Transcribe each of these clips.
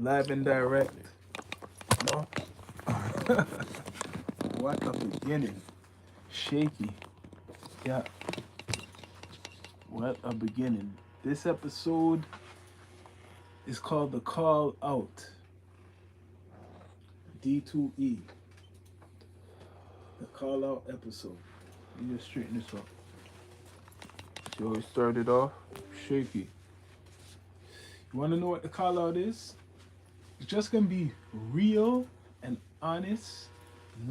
Live and direct. No. What a beginning. Shaky. Yeah, what a beginning. This episode is called The Call Out. D2E. The Call Out episode. Let me just straighten this up. See how we started off? Shaky. You want to know what the call out is? It's just going to be real and honest.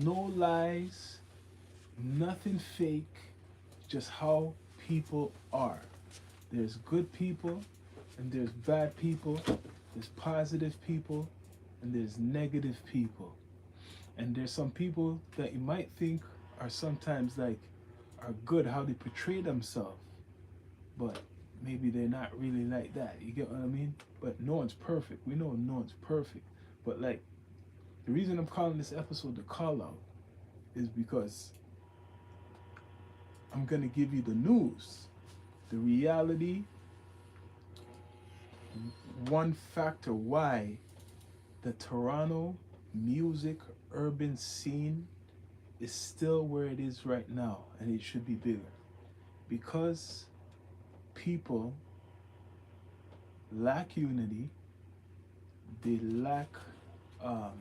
No lies. Nothing fake. Just how people are. There's good people and there's bad people. There's positive people and there's negative people. And there's some people that you might think are sometimes like are good how they portray themselves, but maybe they're not really like that. You get what I mean? But no one's perfect. We know no one's perfect. But like the reason I'm calling this episode the call out is because I'm gonna give you the news, the reality, one factor why the Toronto music urban scene is still where it is right now, and it should be bigger. Because people lack unity, they lack um,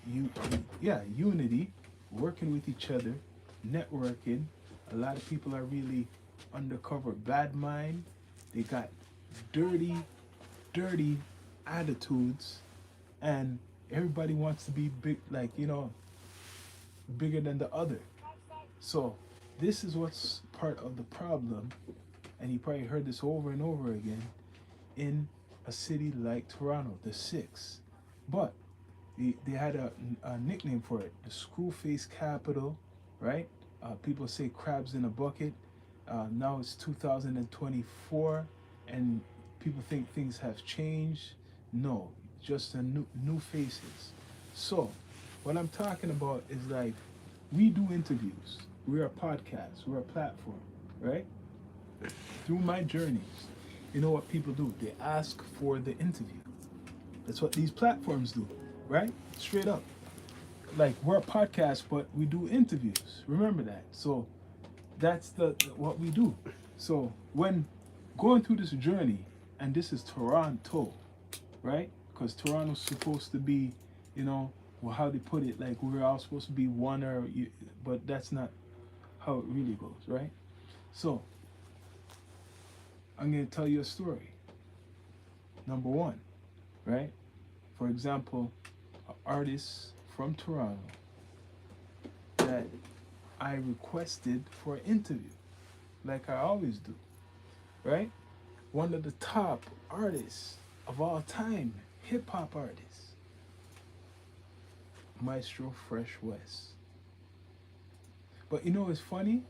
unity, working with each other, networking. A lot of people are really undercover bad mind. They got dirty, dirty attitudes, and everybody wants to be big, like bigger than the other. So this is what's part of the problem, and you probably heard this over and over again in a city like Toronto, the Six. But they had a nickname for it, the Screwface Capital, right? People say crabs in a bucket. Now it's 2024, and people think things have changed. No, just a new faces. So, what I'm talking about is like we do interviews. We're a podcast. We're a platform, right? Through my journeys, you know what people do? They ask for the interview. That's what these platforms do, right? Straight up. Like we're a podcast, but we do interviews. Remember that. So that's the what we do. So when going through this journey, and this is Toronto, right? Because Toronto's supposed to be, well, how they put it, like we're all supposed to be one, but that's not how it really goes, right? So I'm gonna tell you a story. Number one, right? For example, an artist from Toronto that I requested for an interview, like I always do, right? One of the top artists of all time, hip hop artists, Maestro Fresh West. But it's funny,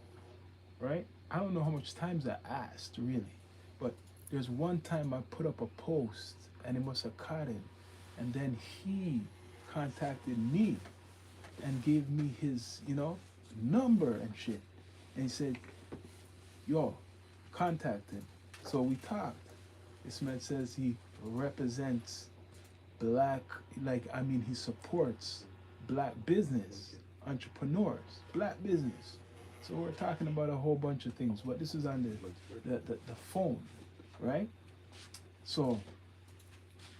right? I don't know how much times I asked, really, but there's one time I put up a post and it must have caught him, and then he contacted me and gave me his, number and shit. And he said, yo, contact him. So we talked. This man says he represents black, he supports black business, entrepreneurs, black business. So we're talking about a whole bunch of things, but this is on the phone, right? So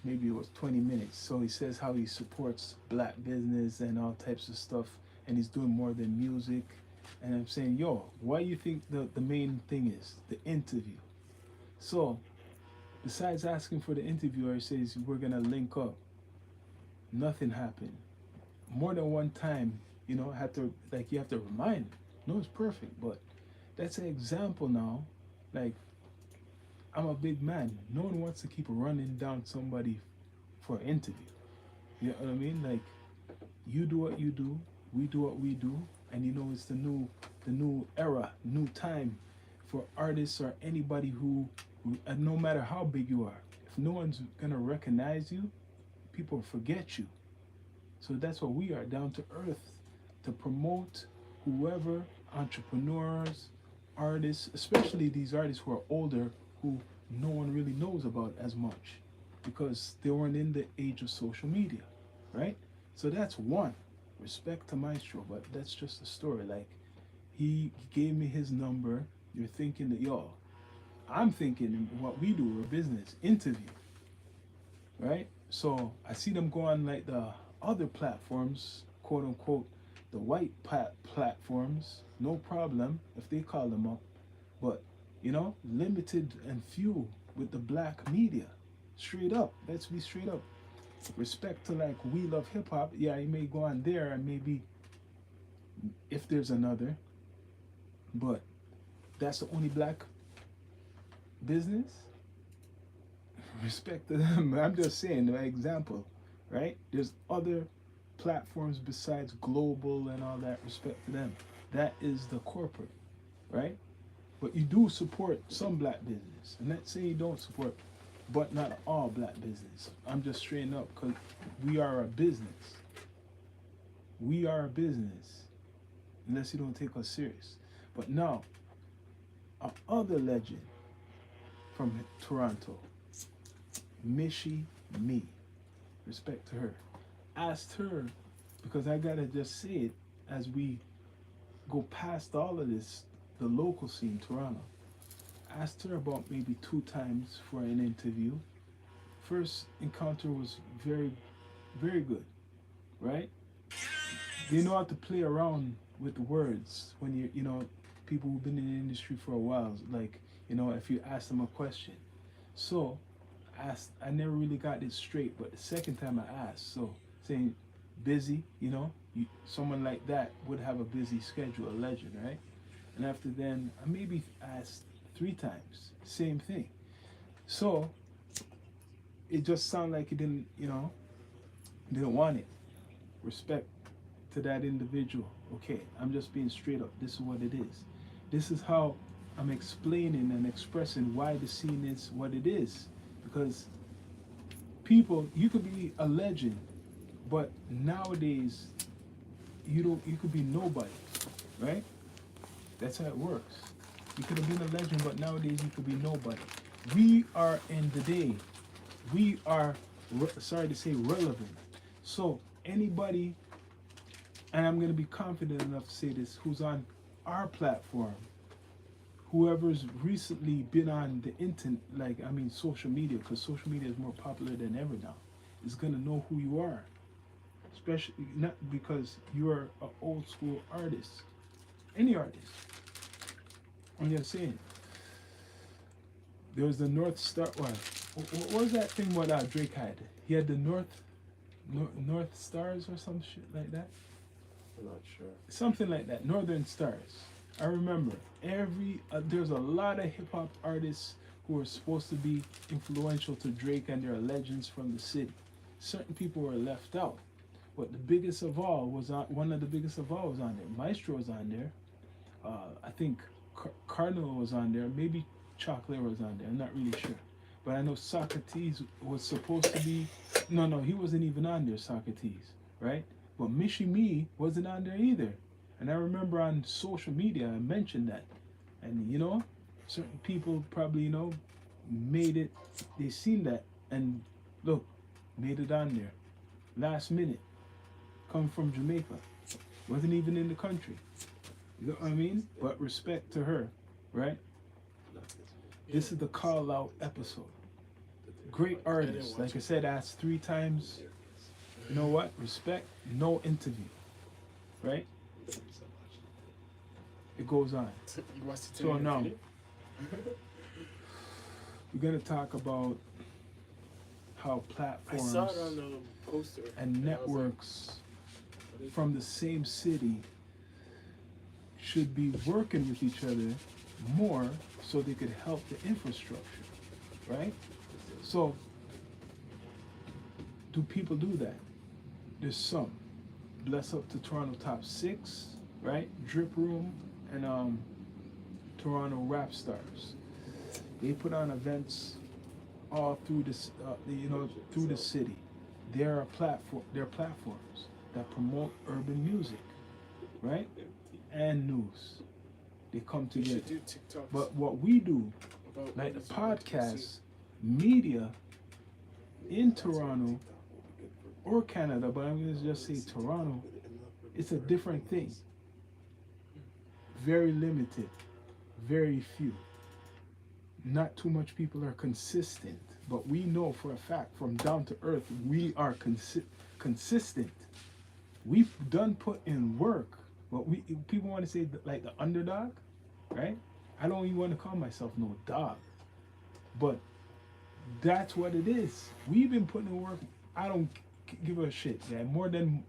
maybe it was 20 minutes. So he says how he supports black business and all types of stuff, and he's doing more than music. And I'm saying, yo, why you think the main thing is the interview? So besides asking for the interviewer, he says we're gonna link up. Nothing happened. More than one time, I had to, like, you have to remind him. No, it's perfect, but that's an example now. Like, I'm a big man. No one wants to keep running down somebody for an interview. You know what I mean? Like, you do what you do, we do what we do, and it's the new era, new time for artists or anybody who no matter how big you are, if no one's gonna recognize you, people forget you. So that's what we are, down to earth, to promote whoever, entrepreneurs, artists, especially these artists who are older, who no one really knows about as much. because they weren't in the age of social media, right? So that's one. Respect to Maestro, but that's just a story. Like he gave me his number. You're thinking that, yo, I'm thinking what we do, a business interview, right? So I see them go on like the other platforms, quote unquote, the white platforms, no problem if they call them up, but limited and few with the black media. Straight up, let's be straight up. Respect to like We Love Hip Hop, yeah, you may go on there and maybe if there's another, but that's the only black business. Respect to them. I'm just saying, my example, right? There's other platforms besides global and all that. Respect to them. That is the corporate, right? But you do support some black business. And let's say you don't support, but not all black business. I'm just straighten up because we are a business. We are a business. Unless you don't take us serious. But now, our other legend from Toronto, Michie Me. Respect to her. Asked her, because I gotta just say it as we go past all of this, the local scene, Toronto. Asked her about maybe 2 times for an interview. First encounter was very, very good, right? They know how to play around with the words when people who've been in the industry for a while, like, if you ask them a question. So, I never really got it straight, but the second time I asked, so saying busy, someone like that would have a busy schedule, a legend, right? And after then, I maybe asked 3 times, same thing. So it just sounded like he didn't want it. Respect to that individual. Okay, I'm just being straight up. This is what it is. This is how I'm explaining and expressing why the scene is what it is. Because people, you could be a legend, but nowadays you could be nobody, right? That's how it works. You could have been a legend, but nowadays you could be nobody. We are in the day. We are, sorry to say, relevant. So anybody, and I'm going to be confident enough to say this, who's on our platform, whoever's recently been on the internet, social media, because social media is more popular than ever now, is going to know who you are. Especially not because you're an old school artist. Any artist. I'm just saying. There was the North Star. What was that thing what Drake had? He had the North Stars or some shit like that. I'm not sure. Something like that. Northern Stars. I remember there's a lot of hip hop artists who are supposed to be influential to Drake, and they're legends from the city. Certain people were left out. But the biggest of all one of the biggest of all was on there. Maestro was on there. I think Cardinal was on there. Maybe Chocolate was on there. I'm not really sure. But I know Socrates was supposed to be. No, he wasn't even on there, Socrates, right? But Michie Me wasn't on there either. And I remember on social media I mentioned that. And certain people probably, made it, they seen that and look, made it on there. Last minute. Come from Jamaica. Wasn't even in the country. You know what I mean? But respect to her, right? This is the call out episode. Great artist. Like I said, asked 3 times. You know what? Respect, no interview. Right? It goes on. So now, we're going to talk about how platforms I saw it on the poster and networks from the same city should be working with each other more so they could help the infrastructure, right? So, do people do that? There's some. Bless up to Toronto Top 6, right? Drip Room and Toronto Rap Stars. They put on events all through this, through the city. They're platforms that promote urban music, right? And news. They come together. But what we do, like the podcast, media, in Toronto or Canada, but I'm going to just say Toronto, it's a different thing. Very limited, very few. Not too much people are consistent, but we know for a fact from down to earth, we are consistent. We've done put in work, but we people want to say like the underdog, right? I don't even want to call myself no dog, but that's what it is. We've been putting in work. I don't give a shit. Yeah, more than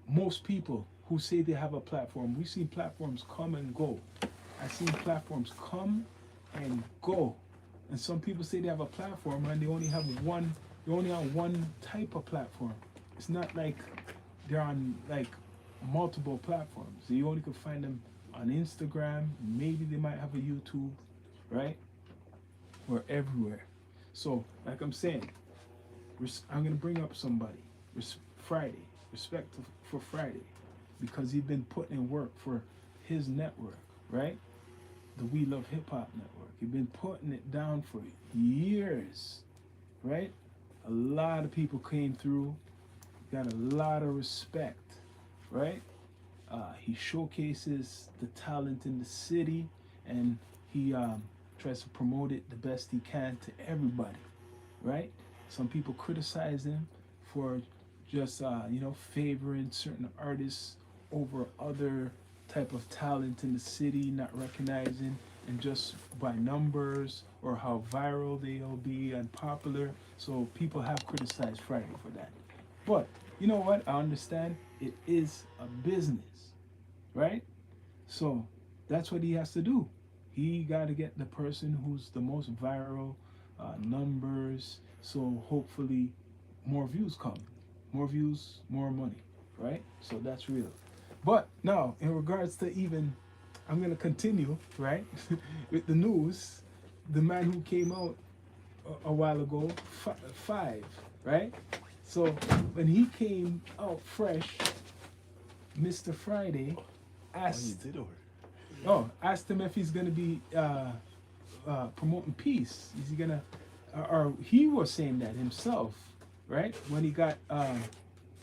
most people who say they have a platform. We've seen platforms come and go. I've seen platforms come and go. And some people say they have a platform and they only have one. They're only on one type of platform. It's not like they're on like multiple platforms. You only can find them on Instagram. Maybe they might have a YouTube, right? Or everywhere. So, like I'm saying, I'm gonna bring up somebody. Friday, respect for Friday, because he's been putting in work for his network, right? The We Love Hip Hop Network. He's been putting it down for years, right? A lot of people came through, got a lot of respect, right? He showcases the talent in the city, and he tries to promote it the best he can to everybody, right? Some people criticize him for just favoring certain artists over other type of talent in the city, not recognizing, and just by numbers or how viral they'll be and popular. So people have criticized Friday for that. But you know what? I understand it is a business, right? So that's what he has to do. He got to get the person who's the most viral numbers. So hopefully more views come. More views, more money, right? So that's real. But now, in regards to even, I'm going to continue, right, with the news. The man who came out a while ago, Five, right? So when he came out fresh, Mr. Friday asked, asked him if he's going to be promoting peace. Is he going to, or he was saying that himself, right? When he got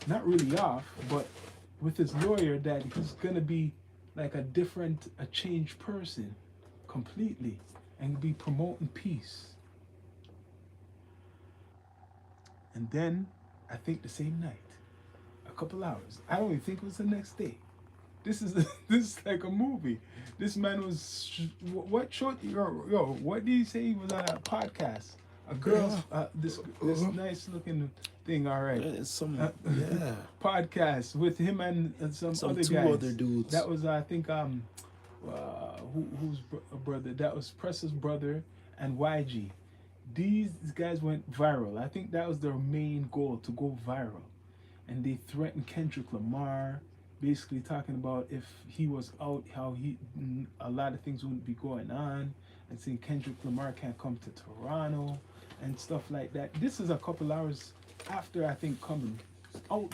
not really off, but with his lawyer, that he's gonna be like a changed person completely, and be promoting peace. And then I think the same night, a couple hours, I don't even think it was the next day. This is this is like a movie. This man was what short? Yo, what did he say? He was on a podcast. A girl's this nice looking thing. All right, It's some podcast with him and some other two guys. other dudes. That was I think who's brother? That was Press's brother and YG. These guys went viral. I think that was their main goal, to go viral, and they threatened Kendrick Lamar, basically talking about if he was out, how a lot of things wouldn't be going on, and saying Kendrick Lamar can't come to Toronto and stuff like that. This is a couple hours after I think coming out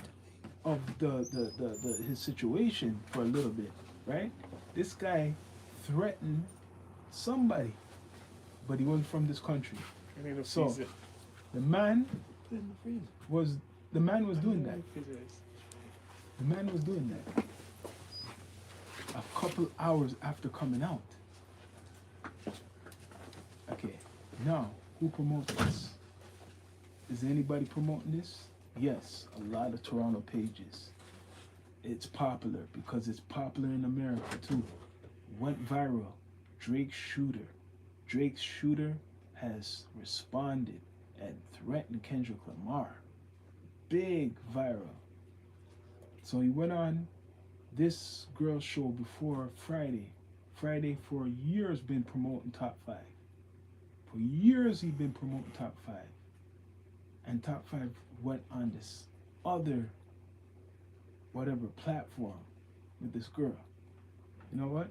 of the his situation for a little bit, right? This guy threatened somebody, but he wasn't from this country. So the man was doing that. The man was doing that a couple hours after coming out. Okay, now who promotes this? Is anybody promoting this? Yes, a lot of Toronto pages. It's popular because it's popular in America too. Went viral. Drake's shooter has responded and threatened Kendrick Lamar. Big viral. So he went on this girl's show before Friday. Friday for years been promoting Top 5. For years he's been promoting Top 5. And Top 5 went on this other whatever platform with this girl. You know what?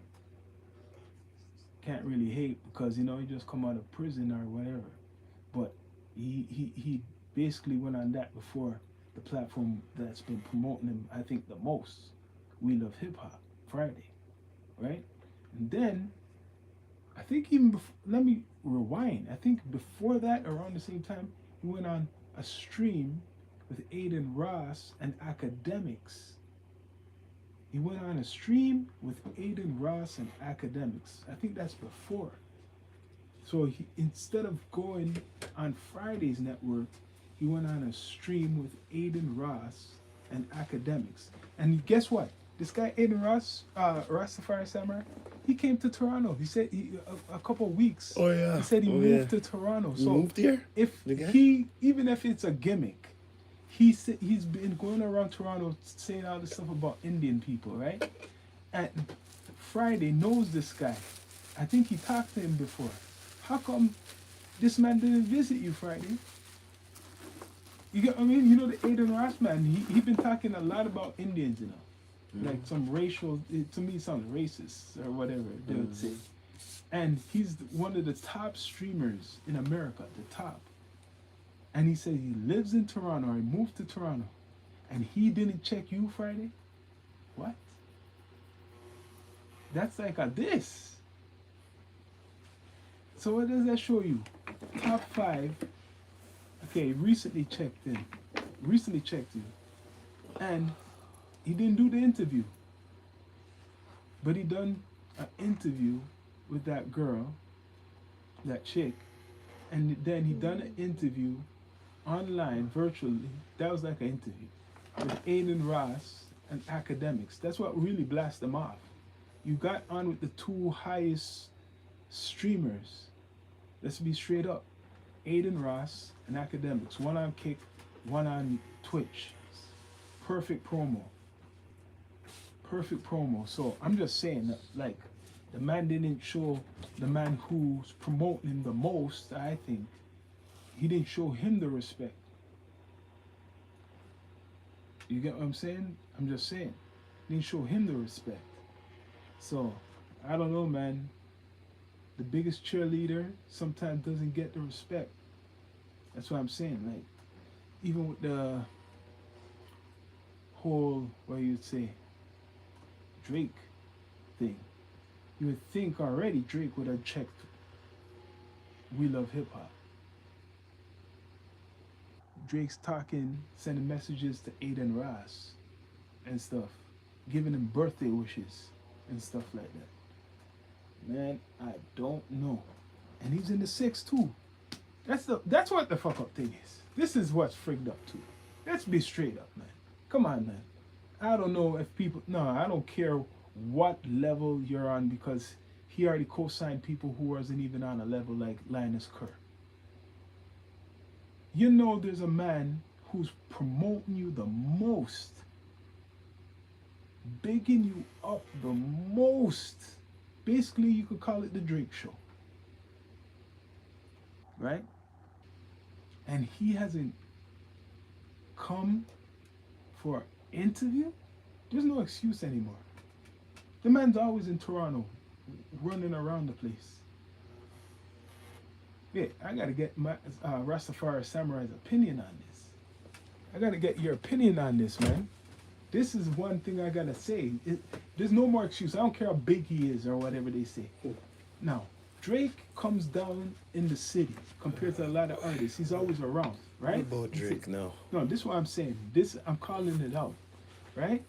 Can't really hate because he just come out of prison or whatever. But he basically went on that before the platform that's been promoting him, I think, the most. We Love Hip Hop, Friday, right? And then, I think even before, let me rewind. I think before that, around the same time, he went on a stream with Aiden Ross and Academics. He went on a stream with Aiden Ross and Academics. I think that's before. So instead of going on Friday's network, he went on a stream with Aiden Ross and Academics. And guess what? This guy Aiden Ross, Rastafari Samurai, he came to Toronto. He said a couple of weeks. Oh, yeah. He said he Oh, moved yeah. to Toronto. You So moved here? if The guy? even if it's a gimmick, he's been going around Toronto saying all this stuff about Indian people, right? And Friday knows this guy. I think he talked to him before. How come this man didn't visit you Friday? You get what I mean? You know the Aiden Ross man, he been talking a lot about Indians, you know. Like some racial, to me it sounds racist or whatever they would say. And he's one of the top streamers in America, the top. And he said he lives in Toronto, or he moved to Toronto, and he didn't check you Friday? What? That's like a diss. So what does that show you? Top 5. Okay, recently checked in. Recently checked you. And he didn't do the interview. But he done an interview with that girl, that chick. And then he done an interview online, virtually. That was like an interview with Aiden Ross and Academics. That's what really blasted him off. You got on with the 2 highest streamers. Let's be straight up. Aiden Ross and Academics. One on Kick, one on Twitch. Perfect promo. Perfect promo. So I'm just saying that, like, the man didn't show the man who's promoting him the most, I think. He didn't show him the respect. You get what I'm saying? I'm just saying. Didn't show him the respect. So, I don't know, man. The biggest cheerleader sometimes doesn't get the respect. That's what I'm saying. Like, even with the whole, what you'd say, Drake thing, you would think already Drake would have checked We Love Hip Hop. Drake's talking, sending messages to Aiden Ross and stuff, giving him birthday wishes and stuff like that. Man, I don't know. And he's in the 6 too. That's what the fuck up thing is. This is what's frigged up too. Let's be straight up, man. Come on, man. I don't know if people, no, I don't care what level you're on, because he already co-signed people who wasn't even on a level like Linus Kerr. You know there's a man who's promoting you the most, bigging you up the most. Basically, you could call it the Drake Show. Right? And he hasn't come for an interview? There's no excuse anymore. The man's always in Toronto, running around the place. Yeah, I gotta get my Rastafari Samurai's opinion on this. I gotta get your opinion on this, man. This is one thing I gotta say. There's no more excuse. I don't care how big he is or whatever they say. Now, Drake comes down in the city compared to a lot of artists. He's always around, right? What about Drake now? No, this is what I'm saying. This, I'm calling it out, right?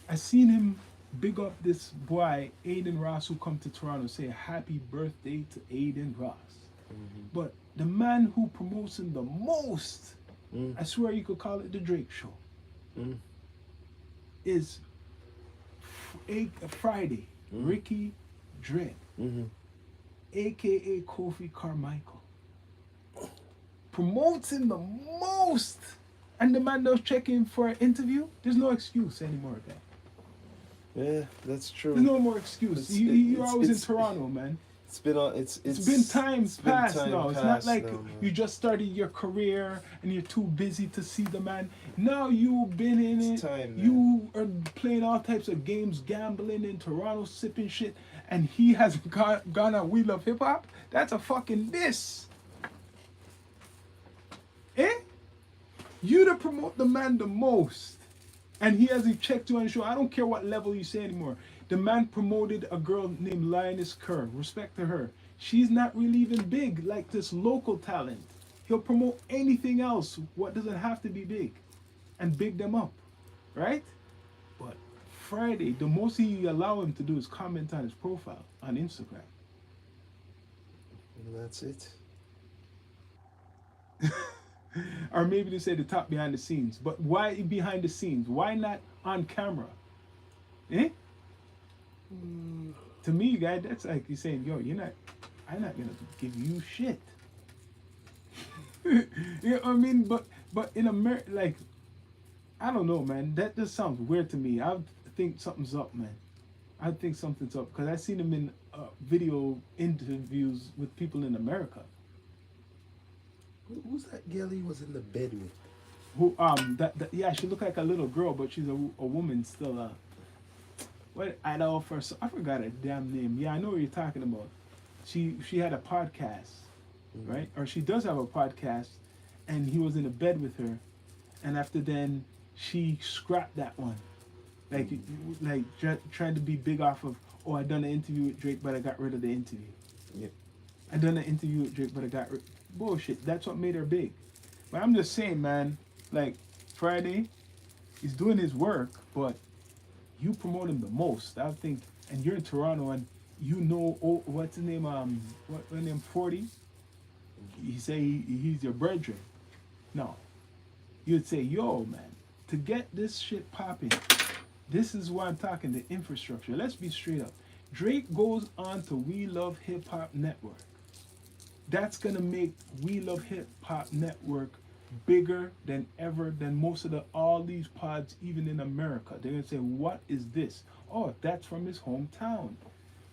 I seen him big up this boy, Aiden Ross, who come to Toronto, say happy birthday to Aiden Ross. But the man who promotes him the most, I swear you could call it the Drake Show, is Friday, Ricky Dredd, aka Kofi Carmichael. Promotes him the most. And the man does check in for an interview. There's no excuse anymore, guy. Yeah, that's true. There's no more excuse. You're always in Toronto, man. It's been time past now. It's not like now, you just started your career and you're too busy to see the man. Now you've been in It's it. time, man. You are playing all types of games, gambling in Toronto, sipping shit, and he has gone on We Love Hip Hop. That's a fucking diss. Eh? You to promote the man the most, and he hasn't checked you on the show. I don't care what level you say anymore. The man promoted a girl named Linus Kerr. Respect to her. She's not really even big like this local talent. He'll promote anything else. What doesn't have to be big, and big them up, right? But Friday, the most he allow him to do is comment on his profile on Instagram. And that's it. Or maybe they say the top behind the scenes. But why behind the scenes? Why not on camera? Eh? To me, guy, that's like you saying, yo, I'm not gonna give you shit. You know what I mean? But in America, like, I don't know, man. That just sounds weird to me. I think something's up, man. I think something's up because I seen him in video interviews with people in America. Who's that girl he was in the bed with? Who that yeah, she looked like a little girl, but she's a woman still. What Idaho first? I forgot her damn name. Yeah, I know what you're talking about. She had a podcast, right? Or she does have a podcast, and he was in a bed with her, and after then she scrapped that one, like trying to be big off of, oh, I done an interview with Drake, but I got rid of the interview. Yep. I done an interview with Drake, but I got bullshit. That's what made her big. But I'm just saying, man. Like Friday, he's doing his work, but you promote him the most. I think, and you're in Toronto, and you know, oh, what's his name? What name? 40. He say he's your brethren. No, you'd say, yo, man, to get this shit popping, this is why I'm talking the infrastructure. Let's be straight up. Drake goes on to We Love Hip Hop Network. That's gonna make We Love Hip Hop Network bigger than ever, than most of all these pods, even in America. They're gonna say, what is this? Oh, that's from his hometown,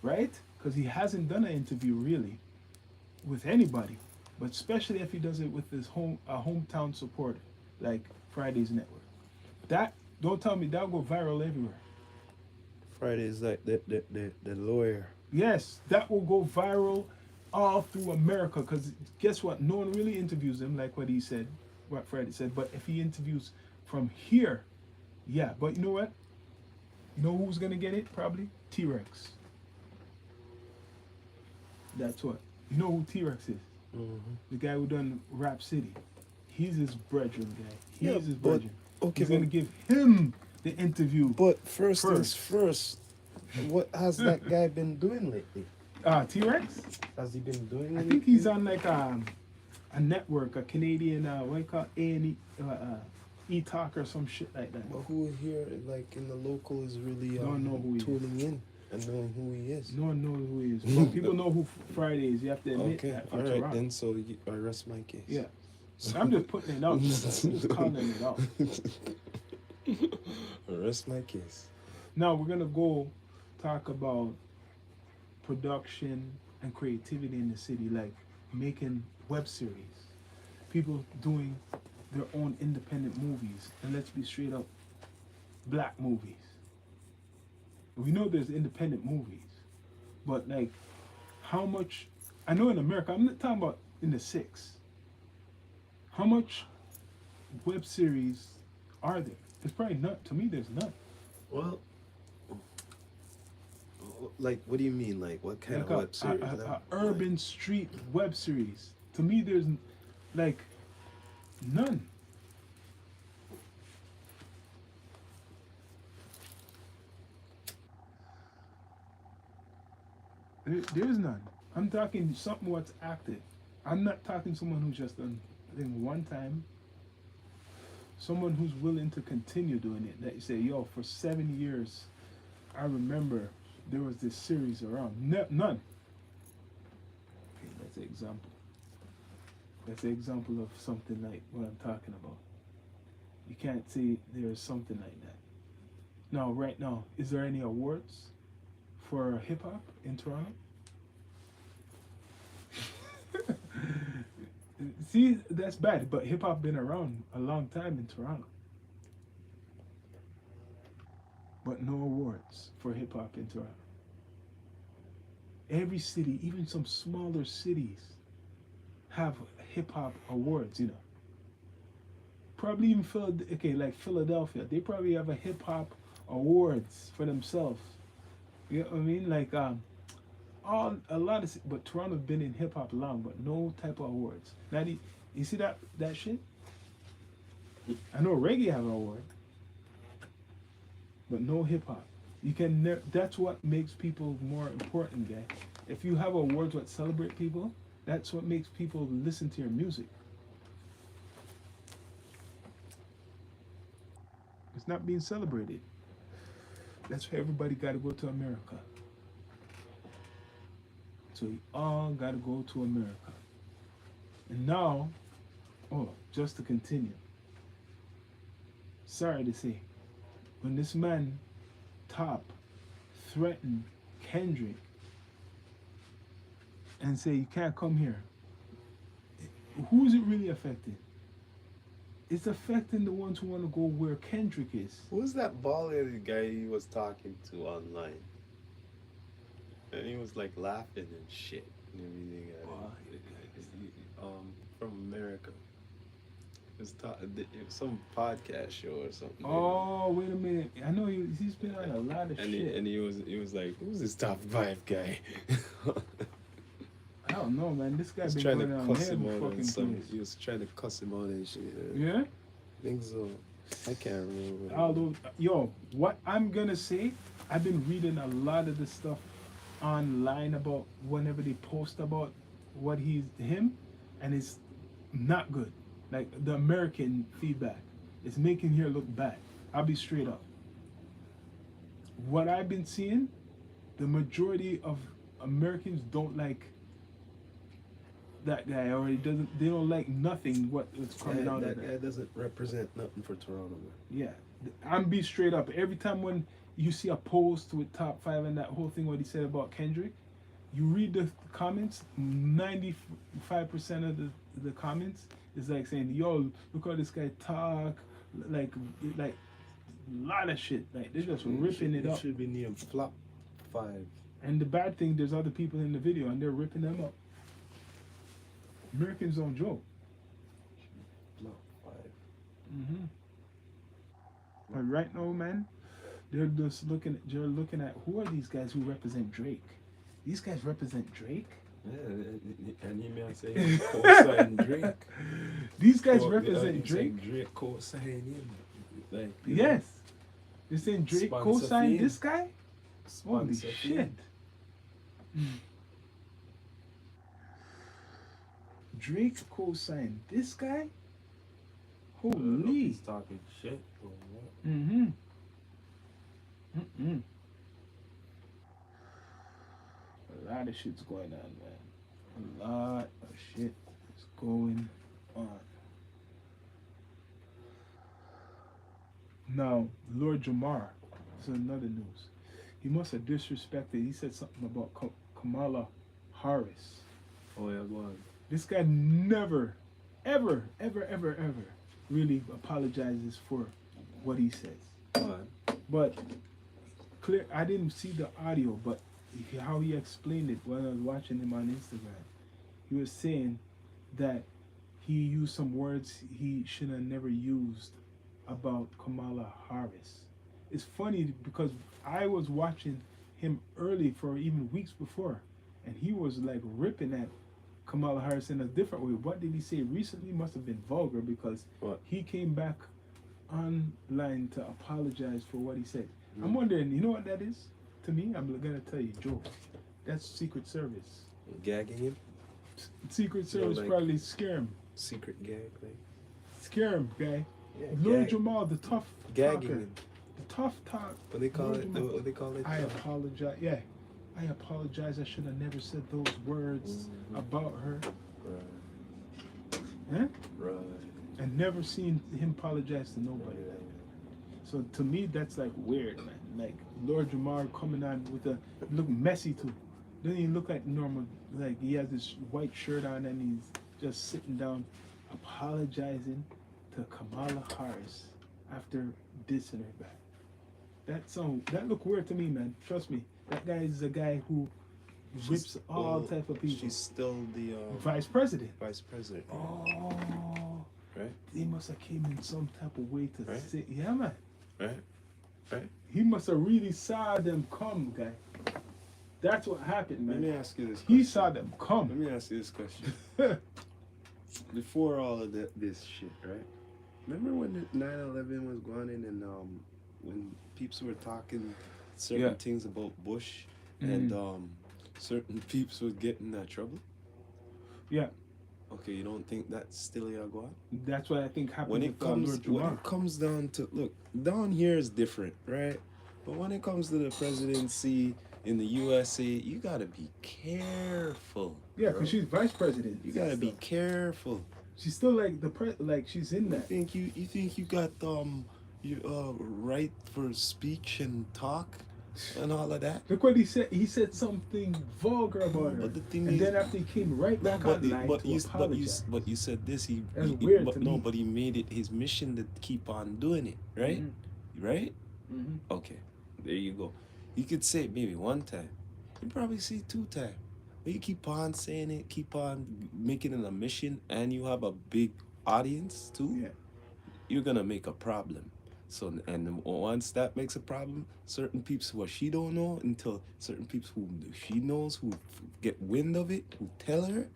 right? Because he hasn't done an interview really with anybody, but especially if he does it with his hometown supporter, like Friday's Network. That, don't tell me, that'll go viral everywhere. Friday is like the lawyer. Yes, that will go viral all through America, because guess what? No one really interviews him like what he said, what Friday said. But if he interviews from here, yeah. But you know what? You know who's gonna get it? Probably T-Rex. That's what. You know who T-Rex is? The guy who done Rap City. He's his brethren guy. He's his brethren. Okay, He's gonna give him the interview. But first things first, what has that guy been doing lately? T-Rex? Has he been doing I anything? think he's on like a network, a Canadian, what do you call it? A&E, E-Talk or some shit like that. But who here, like in the local, is really Don't know who he is. tuning in and knowing who he is? No one knows who he is. But people know who Friday is. You have to admit Okay, that. all right then. So I rest my case. Yeah. I'm just putting it out. I'm just calling it out. I rest my case. Now we're gonna go talk about production and creativity in the city, like making web series, people doing their own independent movies, and let's be straight up, black movies. We know there's independent movies, but like, how much? I know in America, I'm not talking about in the six. How much web series are there? There's probably none. To me, there's none. Well, like, what do you mean? Like, what kind Like of web series? a urban street web series. To me, there's like none. There's none. I'm talking something what's active. I'm not talking someone who's just done thing one time. Someone who's willing to continue doing it. That you say, yo, for 7 years, I remember there was this series around. None. Okay, that's an example. That's an example of something like what I'm talking about. You can't say there's something like that. Now, right now, is there any awards for hip hop in Toronto? See, that's bad, but hip hop been around a long time in Toronto. But no awards for hip hop in Toronto. Every city, even some smaller cities, have hip hop awards, you know. Probably even like Philadelphia, they probably have a hip hop awards for themselves. You know what I mean? Like a lot of, but Toronto's been in hip hop long, but no type of awards. You see that shit? I know reggae have an award, but no hip hop. You can that's what makes people more important, guy. If you have awards that celebrate people, that's what makes people listen to your music. It's not being celebrated. That's why everybody got to go to America. So we all got to go to America. And now, oh, just to continue. Sorry to say, when this man, Top, threatened Kendrick and say, you can't come here, who's it really affecting? It's affecting the ones who want to go where Kendrick is. Who's that bald-headed guy he was talking to online? And he was like laughing and shit and everything. From America. It was some podcast show or something. Oh, wait a minute. I know he's been on a lot of shit. He was like, who's this top 5 guy? I don't know, man. This guy He was been trying going to on cuss him every out on fucking some. place. He was trying to cuss him out and shit. Yeah? I think so. I can't remember. Although, yo, what I'm gonna say, I've been reading a lot of the stuff online about whenever they post about what him, and it's not good. Like the American feedback, it's making here look bad. I'll be straight up. What I've been seeing, the majority of Americans don't like that guy, or they don't like nothing what's coming out of that that. guy doesn't represent nothing for Toronto, man. Yeah, I'm be straight up. Every time when you see a post with top 5 and that whole thing what he said about Kendrick, you read the comments. 95% of the comments is like saying, "Yo, look how this guy talk," like a lot of shit. Like they're just ripping it up. Should be named Flop 5. And the bad thing, there's other people in the video and they're ripping them up. Americans don't joke. Flop 5. Mm-hmm. But right now, man, they're just looking at who are these guys who represent Drake? These guys represent Drake? Yeah, and he may say co-sign Drake. These guys represent Drake? Drake co-sign him. Like, Yes. They're saying Drake Sponsor co-signed fee. this guy? Holy Sponsor fee. shit. Drake co-signed this guy? Holy. He's talking shit. Or what? Mm-hmm. Mm-mm. A lot of shit's going on, man. A lot of shit is going on. Now, Lord Jamar, this is another news. He must have disrespected, he said something about Kamala Harris. Oh, yeah, go on. This guy never, ever really apologizes for what he says. Go on. But clear, I didn't see the audio, but how he explained it when I was watching him on Instagram, he was saying that he used some words he should have never used about Kamala Harris. It's funny because I was watching him early for even weeks before, and he was like ripping at Kamala Harris in a different way. What did he say recently? Must have been vulgar because What? he came back online to apologize for what he said. I'm wondering, you know what that is? To me, I'm gonna tell you, Joe. That's Secret Service. Gagging him? Secret Service like- probably scare him. Secret gag, like. Scare him, guy. Yeah, Lil Jamal, the tough gagging talker. him. The tough talk. What they call Lil it? Jamal. What they call it? I apologize. Yeah. I apologize. I should have never said those words about her. Right. Huh? Right. And never seen him apologize to nobody. Right. So to me, that's like weird, man. Like Lord Jamar coming on with a look messy too. Doesn't even look like normal. Like he has this white shirt on and he's just sitting down, apologizing to Kamala Harris after dissing her back. That look weird to me, man. Trust me. That guy is a guy who rips all type of people. She's still the Vice president. vice president. Oh. Right? They must have came in some type of way to Right. say, yeah, man. Right? Right? He must have really saw them come, guy. That's what happened, Let man. me ask you this question. He saw them Let come. me ask you this question. before all of this shit, right? Remember when the 9/11 was going in and when peeps were talking certain Yeah. things about Bush and Mhm. certain peeps would get in that trouble? Yeah, Okay, you don't think that's still your go on? that's what I think happened When with it comes Lord when Jamar. it comes down to look, down here is different, right? But when it comes to the presidency in the USA, you gotta be careful. Yeah, bro. because she's vice president. You gotta be still. careful. She's still like like she's in You that. think you got you right for speech and talk and all of that? Look what he said. He said something vulgar about her, But the thing and is, then after he came right back online to apologize. but you said this. That's He weird but to no, me. but he made it his mission to keep on doing it, right? Right? Mm-hmm. Okay, there you go. You could say it maybe one time. You probably see it 2 times. But you keep on saying it, keep on making it a mission, and you have a big audience too. Yeah. You're gonna make a problem. So and once that makes a problem, certain people who she don't know until certain people who she knows who get wind of it, who tell her,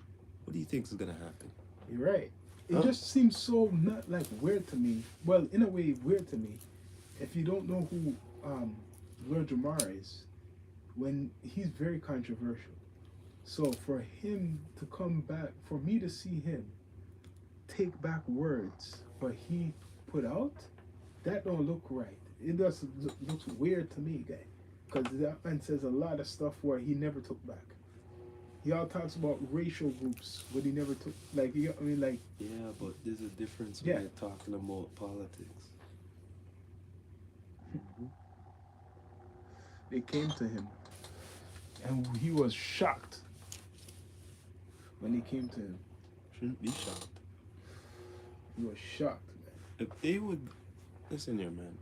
what do you think is gonna happen? You're right. It Huh? just seems so not like weird to me. Well, in a way, weird to me. If you don't know who Lord Jamar is, when he's very controversial. So for him to come back, for me to see him take back words what he put out, that don't look right. It just looks weird to me, guy. Because that man says a lot of stuff where he never took back. He all talks about racial groups, but he never took like I mean like Yeah, but there's a difference Yeah. when you're talking about politics. it came to him, and he was shocked when it came to him. Shouldn't be shocked. He was shocked, man. If they would listen here, man.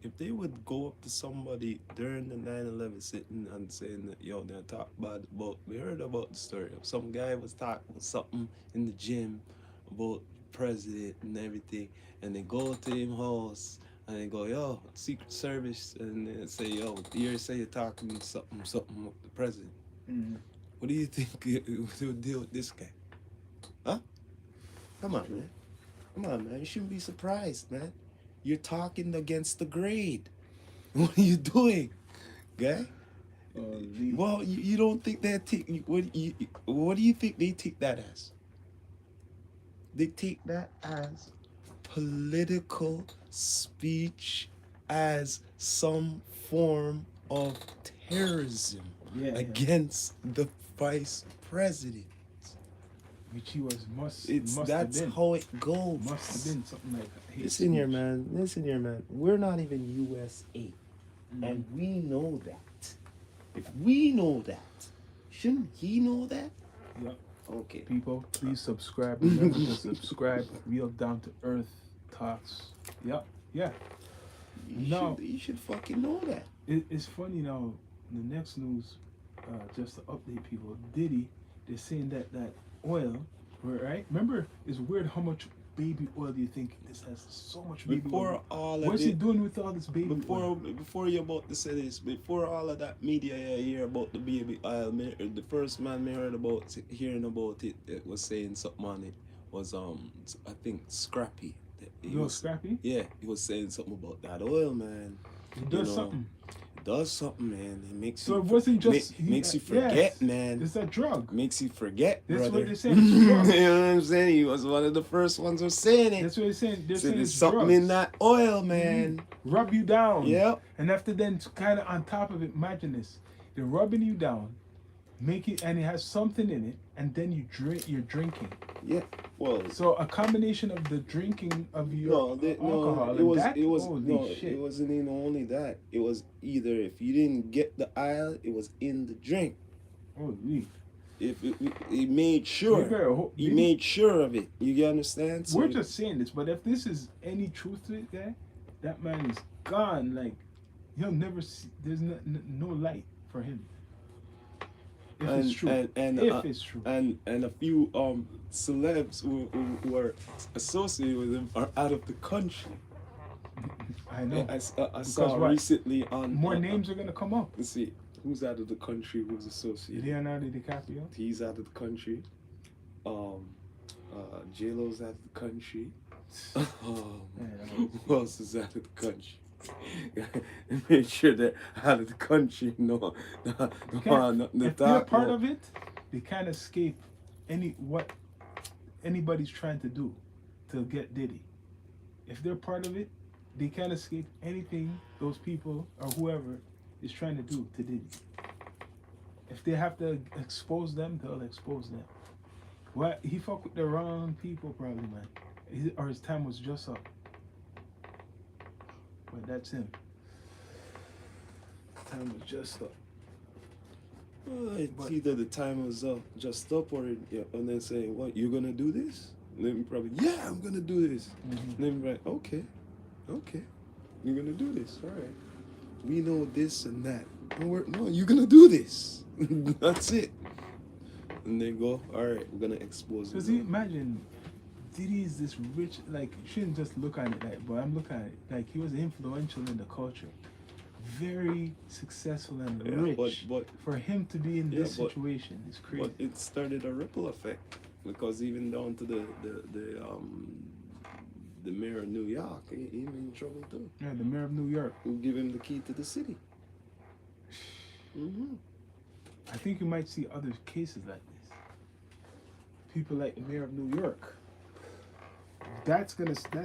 If they would go up to somebody during the 9/11 sitting and saying that, yo, they're talk bad about, we heard about the story. Some guy was talking something in the gym about president and everything, and they go to him house and they go, yo, Secret Service, and they say, yo, you say you're talking something with the president. Mm-hmm. What do you think they would deal with this guy? Huh? Come on, man. Come on, man. You shouldn't be surprised, man. You're talking against the grade. What are you doing, guy? Well, you don't think that what do you think they take that as? They take that as political speech, as some form of terrorism Yeah, yeah. against the vice president. Which he was must have That's been. how it goes. Must have been something like hate Listen here, speech. man. Listen here, man. We're not even USA, and we know that. If we know that, shouldn't he know that? Yep. Okay. People, please subscribe. Remember to subscribe. Real down to earth talks. Yep. Yeah. No. You should fucking know that. It's funny now. The next news, just to update people, Diddy, they're saying that oil, right? Remember, it's weird how much baby oil do you think this has? So much baby Before oil. all of What's he it, doing with all this baby oil? before you're about to say this, before all of that media you hear about the baby oil, the first man me heard about hearing about it, it was saying something on it was I think Scrappy. He was Scrappy? Yeah, he was saying something about that oil, man. It does something. Does something, man. It makes So you it wasn't just makes you forget, yes, man. It's a drug. Makes you forget, That's brother. what they're saying. It's You drugs. know what I'm saying? He was one of the first ones who saying it. That's what they're saying. They're So saying there's it's something drugs. in that oil, man. Rub you down. Yep. And after then, kind of on top of it, imagine this: they're rubbing you down, make it, and it has something in it, and then you drink. You're drinking. Yeah. Well, So a combination of the drinking of your alcohol it and was that. it was Holy no, shit. it wasn't even only that. It was either if you didn't get the aisle, it was in the drink. Holy. If he made sure, he made sure of it. You understand? So We're just saying this, but if this is any truth to it, guy, that man is gone. Like he'll never see. There's no light for him. If it's true. If it's true. And a few celebs who are associated with him are out of the country. I know. I saw what? recently on More names are gonna come up. Let's see who's out of the country, who's associated. Leonardo DiCaprio. He's out of the country. J-Lo's out of the country. Man, Who else is out of the country? Make sure that out of the country, no, nothing to if they're talk part about. of it, they can't escape what anybody's trying to do to get Diddy. If they're part of it, they can't escape anything those people or whoever is trying to do to Diddy. If they have to expose them, they'll expose them. What he fucked with the wrong people, probably, man. Or his time was just up. But that's him. Time was just up. Well, it's But- either the time was up, just up, or and then saying, "What, you gonna do this?" And then probably, "Yeah, I'm gonna do this." Mhm. And then like, "Okay, you're gonna do this. All right. We know this and that. No, you're gonna do this. That's it." And they go, "All right, we're gonna expose Because it." imagine, Diddy is this rich, like, you shouldn't just look at it like, but I'm looking at it like he was influential in the culture. Very successful and Yeah, rich. but For him to be in Yeah, this but- situation is crazy. But it started a ripple effect, because even down to the mayor of New York, he in trouble too. Yeah, the mayor of New York. Who give him the key to the city? Mm-hmm. I think you might see other cases like this. People like the mayor of New York. That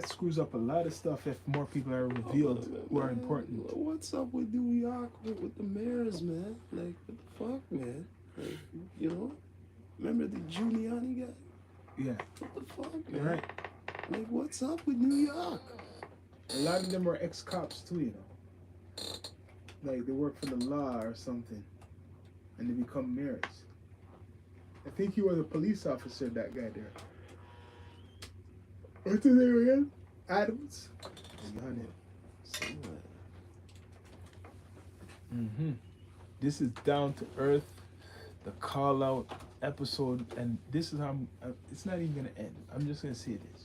screws up a lot of stuff if more people are revealed who are important. What's up with New York with the mayors, man? Like, what the fuck, man? Like, you know? Remember the Giuliani guy? Yeah, What the fuck, you're man? right. Like, what's up with New York? A lot of them are ex-cops too, you know. Like they work for the law or something, and they become mayors. I think he was a police officer, that guy there. What's his name again? Adams. Got it. Mm-hmm. This is Down to Earth, the call out episode, and this is how it's not even gonna end. I'm just gonna say this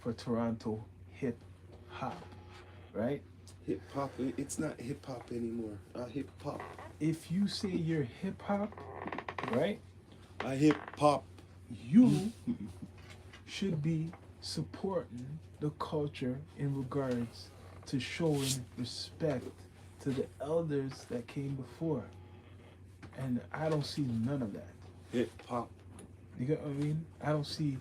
for Toronto hip hop, right? Hip hop, it's not hip hop anymore. Hip hop. If you say you're hip hop, right, Hip hop. you should be supporting the culture in regards to showing respect to the elders that came before. And I don't see none of that. Hip hop. You get what I mean? I don't see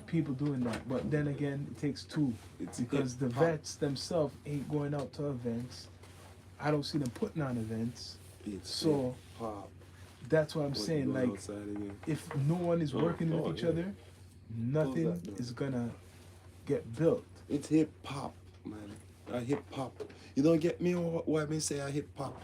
people doing that. But then again, it takes two. It's Because the hip-hop. vets themselves ain't going out to events. I don't see them putting on events. It's So hip-hop. that's what I'm What saying. going Like, outside again? if no one is working with each yeah. other, nothing that door. is gonna get built. It's hip hop, man. Hip hop. You don't get me why me say hip hop?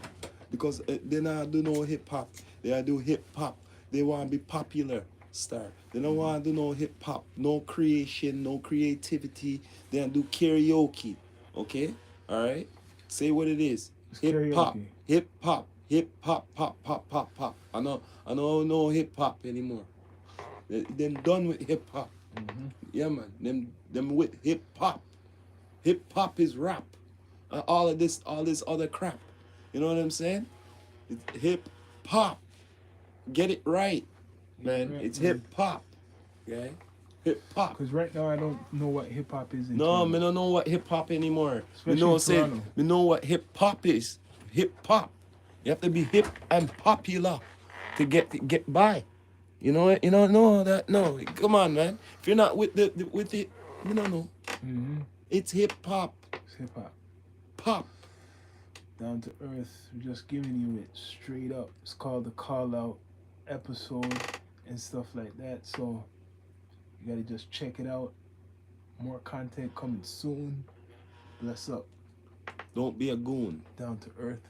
Because they not do no hip hop. They do hip hop. They want to be popular star. They don't want to do no hip hop. No creation, no creativity. They don't do karaoke. Okay? All right? Say what it is. It's Hip hop. karaoke. Hip hop. Hip hop. Pop. Pop. Pop. Pop. I know no hip hop anymore. Them done with hip hop. Yeah, man. Them with hip hop. Hip hop is rap. All this other crap. You know what I'm saying? It's hip hop. Get it right, man. Right, It's man. hip hop. Okay? Hip hop. Because right now I don't know what hip hop is. In No, Toronto. me don't know what hip hop anymore. Me Especially know in say Toronto. me know what hip hop is. Hip hop. You have to be hip and popular to get by. You know it? You don't know that? No. Come on, man. If you're not with with it, you don't know. Mm-hmm. It's hip hop. It's hip hop. Pop. Down to earth. We're just giving you it straight up. It's called the call out episode and stuff like that. So you gotta just check it out. More content coming soon. Bless up. Don't be a goon. Down to earth.